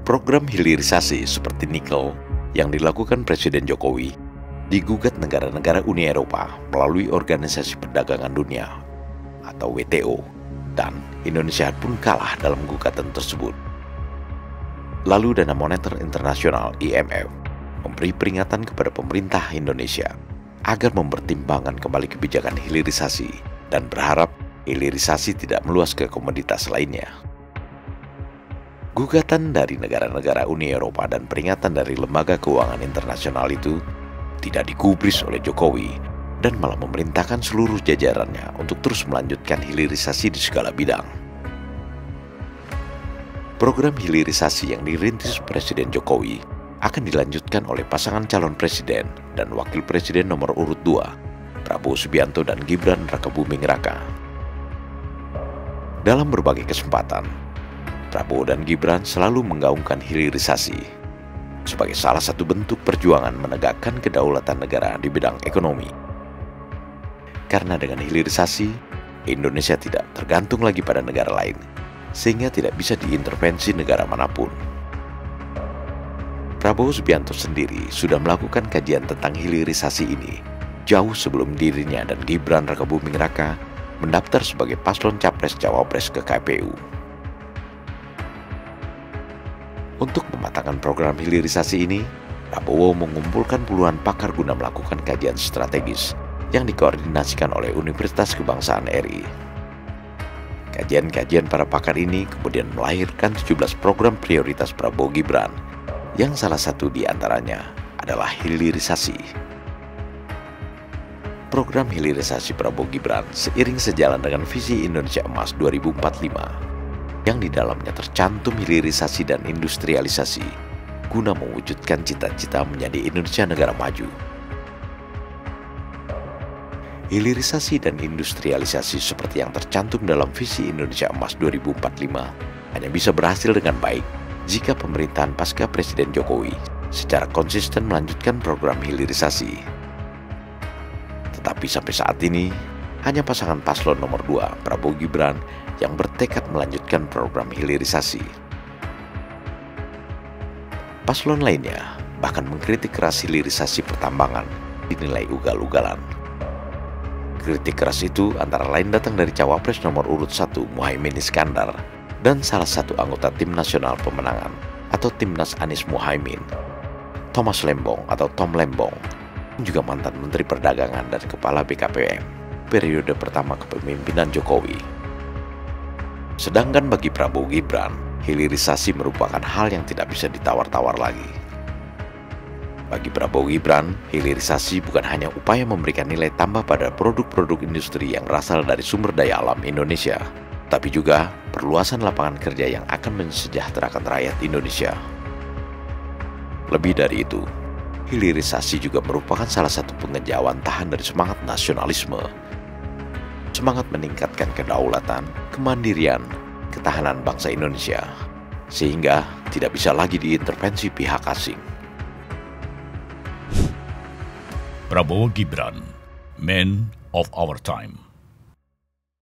Program hilirisasi seperti nikel yang dilakukan Presiden Jokowi digugat negara-negara Uni Eropa melalui Organisasi Perdagangan Dunia atau WTO, dan Indonesia pun kalah dalam gugatan tersebut. Lalu Dana Moneter Internasional IMF memberi peringatan kepada pemerintah Indonesia agar mempertimbangkan kembali kebijakan hilirisasi dan berharap hilirisasi tidak meluas ke komoditas lainnya. Gugatan dari negara-negara Uni Eropa dan peringatan dari lembaga keuangan internasional itu tidak digubris oleh Jokowi dan malah memerintahkan seluruh jajarannya untuk terus melanjutkan hilirisasi di segala bidang. Program hilirisasi yang dirintis Presiden Jokowi akan dilanjutkan oleh pasangan calon presiden dan wakil presiden nomor urut 2, Prabowo Subianto dan Gibran Rakabuming Raka. Dalam berbagai kesempatan, Prabowo dan Gibran selalu menggaungkan hilirisasi sebagai salah satu bentuk perjuangan menegakkan kedaulatan negara di bidang ekonomi. Karena dengan hilirisasi, Indonesia tidak tergantung lagi pada negara lain, sehingga tidak bisa diintervensi negara manapun. Prabowo Subianto sendiri sudah melakukan kajian tentang hilirisasi ini jauh sebelum dirinya dan Gibran Rakabuming Raka mendaftar sebagai paslon capres-cawapres ke KPU. Untuk mematangkan program hilirisasi ini, Prabowo mengumpulkan puluhan pakar guna melakukan kajian strategis yang dikoordinasikan oleh Universitas Kebangsaan RI. Kajian-kajian para pakar ini kemudian melahirkan 17 program prioritas Prabowo Gibran, yang salah satu di antaranya adalah hilirisasi. Program hilirisasi Prabowo Gibran seiring sejalan dengan visi Indonesia Emas 2045 yang di dalamnya tercantum hilirisasi dan industrialisasi guna mewujudkan cita-cita menjadi Indonesia negara maju. Hilirisasi dan industrialisasi seperti yang tercantum dalam visi Indonesia Emas 2045 hanya bisa berhasil dengan baik jika pemerintahan pasca Presiden Jokowi secara konsisten melanjutkan program hilirisasi. Tetapi sampai saat ini, hanya pasangan paslon nomor 2, Prabowo Gibran, yang bertekad melanjutkan program hilirisasi. Paslon lainnya bahkan mengkritik keras hilirisasi pertambangan dinilai ugal-ugalan. Kritik keras itu antara lain datang dari cawapres nomor urut 1 Muhaimin Iskandar dan salah satu anggota Tim Nasional Pemenangan atau Timnas Anies Muhaimin, Thomas Lembong atau Tom Lembong, juga mantan Menteri Perdagangan dan Kepala BKPM periode pertama kepemimpinan Jokowi. Sedangkan bagi Prabowo Gibran, hilirisasi merupakan hal yang tidak bisa ditawar-tawar lagi. Bagi Prabowo Gibran, hilirisasi bukan hanya upaya memberikan nilai tambah pada produk-produk industri yang berasal dari sumber daya alam Indonesia, tapi juga perluasan lapangan kerja yang akan mensejahterakan rakyat Indonesia. Lebih dari itu, hilirisasi juga merupakan salah satu pengejauhan tahan dari semangat nasionalisme, semangat meningkatkan kedaulatan, kemandirian, ketahanan bangsa Indonesia, sehingga tidak bisa lagi diintervensi pihak asing. Prabowo Gibran, Man of Our Time.